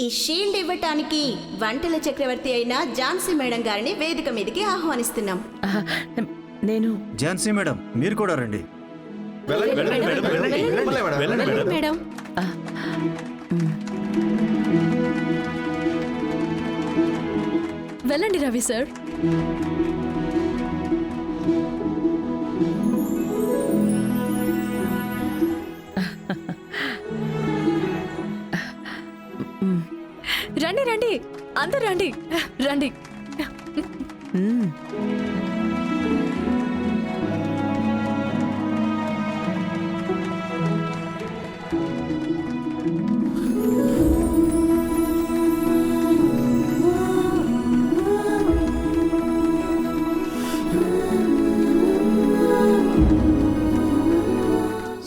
ఈ షీల్డ్ ఇవ్వటానికి వంటల చక్రవర్తి అయిన ఝాన్సీ మేడం గారిని వేదిక మీదకి ఆహ్వానిస్తున్నాం. నేను ఝాన్సీ మేడం, మీరు కూడా రండి. మేడం, వెళ్ళండి రవి సార్. రండి రండి, అందరు రండి రండి.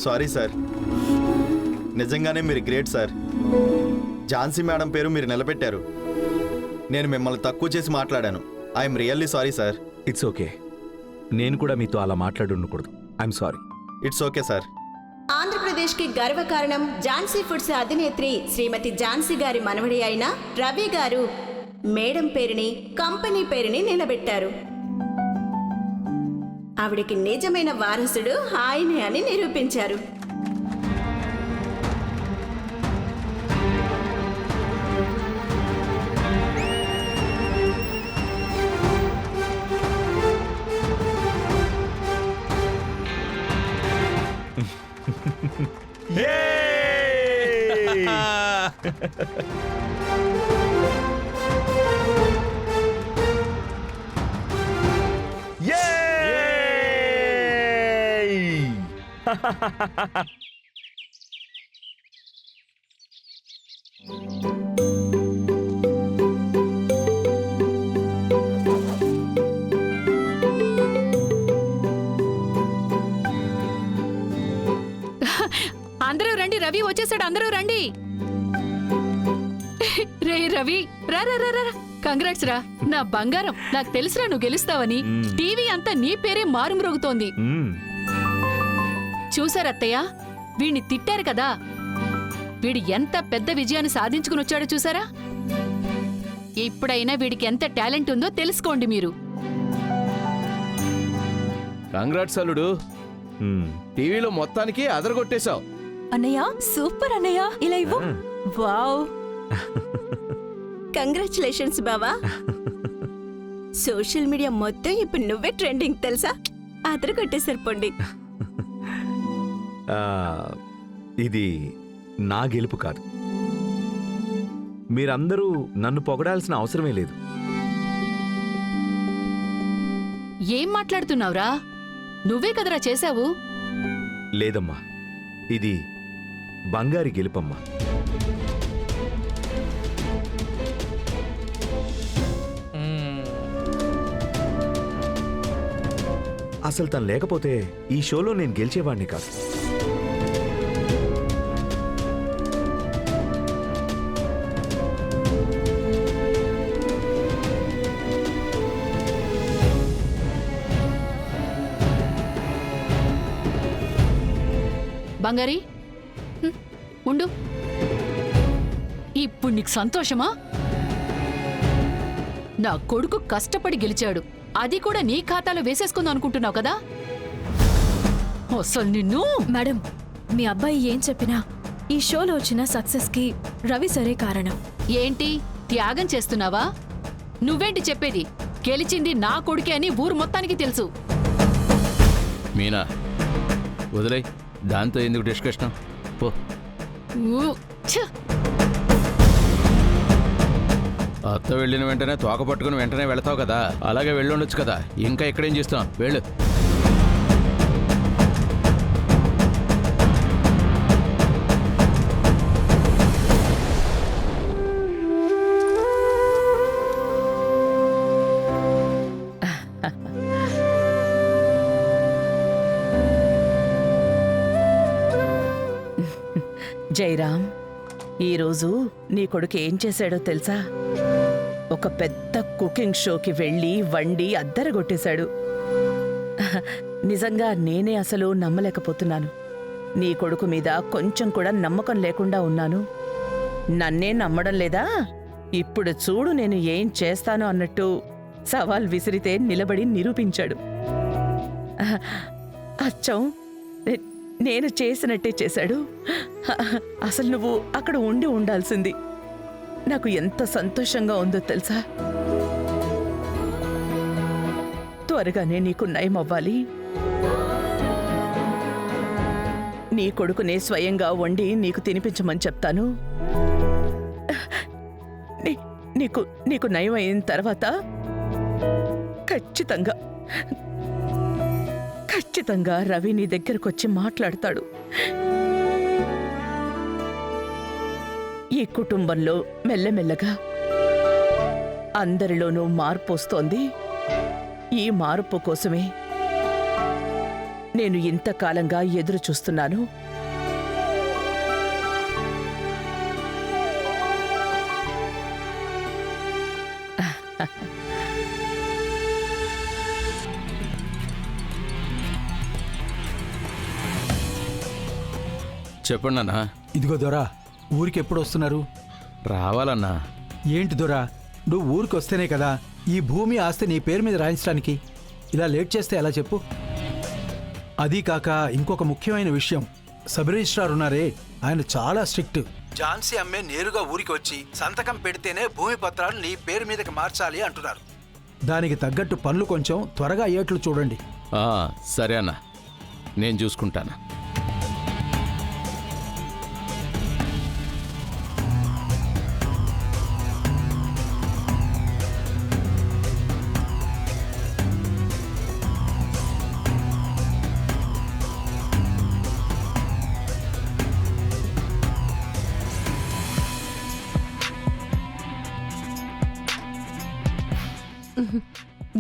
సారీ సార్, నిజంగానే మీరు గ్రేట్ సార్. ఝాన్సీ మేడం పేరు మీరు నిలబెట్టారు. నేను మిమ్మల్ని తక్కువ చేసి మాట్లాడాను. I'm really sorry sir. It's okay. నేను కూడా మీతో అలా మాట్లాడుండకూడదు. I'm sorry. It's okay sir. ఆంధ్రప్రదేశ్కి గర్వకారణం ఝాన్సీ ఫుడ్స్ అధినేత్రి శ్రీమతి ఝాన్సీ గారి మనవడి అయిన రవి గారు మేడం పేరుని, కంపెనీ పేరుని నిలబెట్టారు. ఆవిడికి నిజమైన వారసుడు ఆయనే అని నిరూపించారు. అందరూ రండి, రవి వచ్చేసాడు. అందరూ రండి. రే రవి, రా రా రా రా. కంగ్రాట్స్ రా నా బంగారం. నాకు తెలుసురా నువ్వు గెలుస్తావని. టీవీ అంతా నీ పేరే మారుమ్రోగుతోంది. చూసారత్తయ్య, వీణ్ణి తిట్టారు కదా, వీడు ఎంత పెద్ద విజయాన్ని సాధించుకుని వచ్చాడో చూసారా. ఇప్పుడైనా వీడికి ఎంత టాలెంట్ ఉందో తెలుసుకోండి మీరు. కంగ్రాట్స్ అల్లుడు, టీవీలో మొత్తానికి అదరగొట్టేశావు. అన్నయ్య సూపర్ అన్నయ్య, ఇలా ఇవ్వు. వావ్, కంగ్రాచులేషన్స్ బావా. సోషల్ మీడియా మొత్తం ఇప్పుడు నువ్వే ట్రెండింగ్ తెలుసా. అదర కొట్టేసారు పొండి. ఇది నా గెలుపు కాదు. మీరందరూ నన్ను పొగడాల్సిన అవసరమే లేదు. ఏం మాట్లాడుతున్నావురా? నువ్వే కదరా చేశావు. లేదమ్మా, ఇది బంగారి గెలుపమ్మా. అసలు తను లేకపోతే ఈ షోలో నేను గెలిచేవాడిని కాదు. బంగారి, ఉండు. ఇప్పుడు నీకు సంతోషమా? నా కొడుకు కష్టపడి గెలిచాడు, అది కూడా నీ ఖాతాలో వేసేసుకుందాం అనుకుంటున్నావు కదా. అసలు నిన్ను. మేడం, మీ అబ్బాయి ఏం చెప్పినా ఈ షోలో వచ్చిన సక్సెస్ కి రవి సరే కారణం. ఏంటి త్యాగం చేస్తున్నావా? నువ్వేంటి చెప్పేది? గెలిచింది నా కొడుకే అని ఊరు మొత్తానికి తెలుసు. మీనా వదిలే, దాంతో ఎందుకు డిస్కషన్? పో. ఊ, ఛ! అత్త వెళ్ళిన వెంటనే తోక పట్టుకుని వెంటనే వెళతావు కదా, అలాగే వెళ్ళుండొచ్చు కదా. ఇంకా ఎక్కడేం చేస్తాం, వెళ్ళు. జైరామ్, ఈరోజు నీ కొడుకు ఏం చేశాడో తెలుసా? ఒక పెద్ద కుకింగ్ షోకి వెళ్ళి వండి అద్దరగొట్టేశాడు. నిజంగా నేనే అసలు నమ్మలేకపోతున్నాను. నీ కొడుకు మీద కొంచెం కూడా నమ్మకం లేకుండా ఉన్నాను. నన్నే నమ్మడం లేదా? ఇప్పుడు చూడు నేను ఏం చేస్తాను అన్నట్టు సవాల్ విసిరితే నిలబడి నిరూపించాడు. అచ్చం నేను చేసినట్టే చేశాడు. అసలు నువ్వు అక్కడ ఉండాల్సింది. నాకు ఎంత సంతోషంగా ఉందో తెలుసా? త్వరగానే నీకు నయం అవ్వాలి. నీ కొడుకునే స్వయంగా వండి నీకు తినిపించమని చెప్తాను. నీకు నయం అయిన తర్వాత ఖచ్చితంగా రవి నీ దగ్గరకొచ్చి మాట్లాడతాడు. ఈ కుటుంబంలో మెల్లమెల్లగా అందరిలోనూ మార్పు వస్తోంది. ఈ మార్పు కోసమే నేను ఇంతకాలంగా ఎదురు చూస్తున్నాను. చెప్పండి అన్నా. ఇదిగో దొరా, ఊరికి ఎప్పుడు వస్తున్నారు? రావాలన్నా. ఏంటి దొరా, నువ్వు ఊరికి వస్తేనే కదా ఈ భూమి ఆస్తి నీ పేరు మీద రాయించడానికి. ఇలా లేట్ చేస్తే ఎలా చెప్పు? అదీ కాక ఇంకొక ముఖ్యమైన విషయం, సబ్ రిజిస్ట్రార్ ఉన్నారే, ఆయన చాలా స్ట్రిక్ట్. ఝాన్సీ అమ్మే నేరుగా ఊరికి వచ్చి సంతకం పెడితేనే భూమి పత్రాలు నీ పేరు మీదకి మార్చాలి అంటున్నారు. దానికి తగ్గట్టు పనులు కొంచెం త్వరగా అయ్యేట్లు చూడండి. సరే అన్నా, నేను చూసుకుంటాను.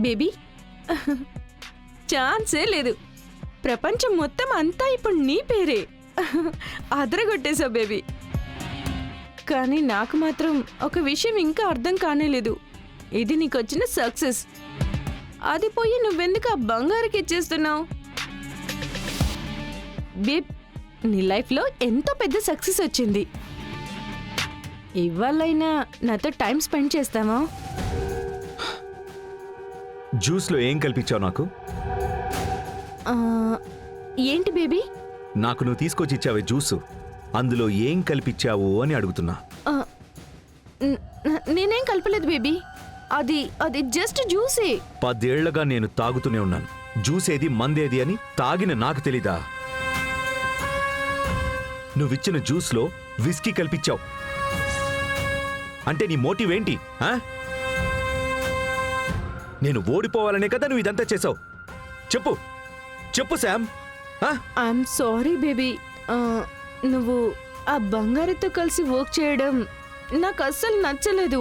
బేబీ, ఛాన్సే లేదు. ప్రపంచం మొత్తం అంతా ఇప్పుడు నీ పేరే. అదరగొట్టేశావు బేబీ. కానీ నాకు మాత్రం ఒక విషయం ఇంకా అర్థం కానేలేదు. ఇది నీకొచ్చిన సక్సెస్, అది పోయి నువ్వెందుకు ఆ బంగారుకి ఇచ్చేస్తున్నావు? బేబ్, నీ లైఫ్లో ఎంతో పెద్ద సక్సెస్ వచ్చింది. ఇవాళైనా నాతో టైం స్పెండ్ చేస్తావా? జ్యూస్లో ఏం కల్పించావు నాకు? ఏంటి బేబీ? నాకు నువ్వు తీసుకొచ్చి ఇచ్చావే జ్యూసు, అందులో ఏం కల్పించావు అని అడుగుతున్నా. నేనేం కలపలేదు బేబీ, అది జస్ట్ జ్యూసే. 10 ఏళ్లగా నేను తాగుతూనే ఉన్నాను. జ్యూస్ ఏది మందేది అని తాగిన నాకు తెలీదా? నువ్విచ్చిన జ్యూస్లో విస్కీ కల్పించావు అంటే నీ మోటివ్ ఏంటి? నేను ఓడిపోవాలనే కదా నువ్వు ఇదంతా చేసావు. చెప్పు శామ్. I'm sorry baby. నువ్వు ఆ బంగారుతో కలిసి వర్క్ చేయడం నాకు అస్సలు నచ్చలేదు.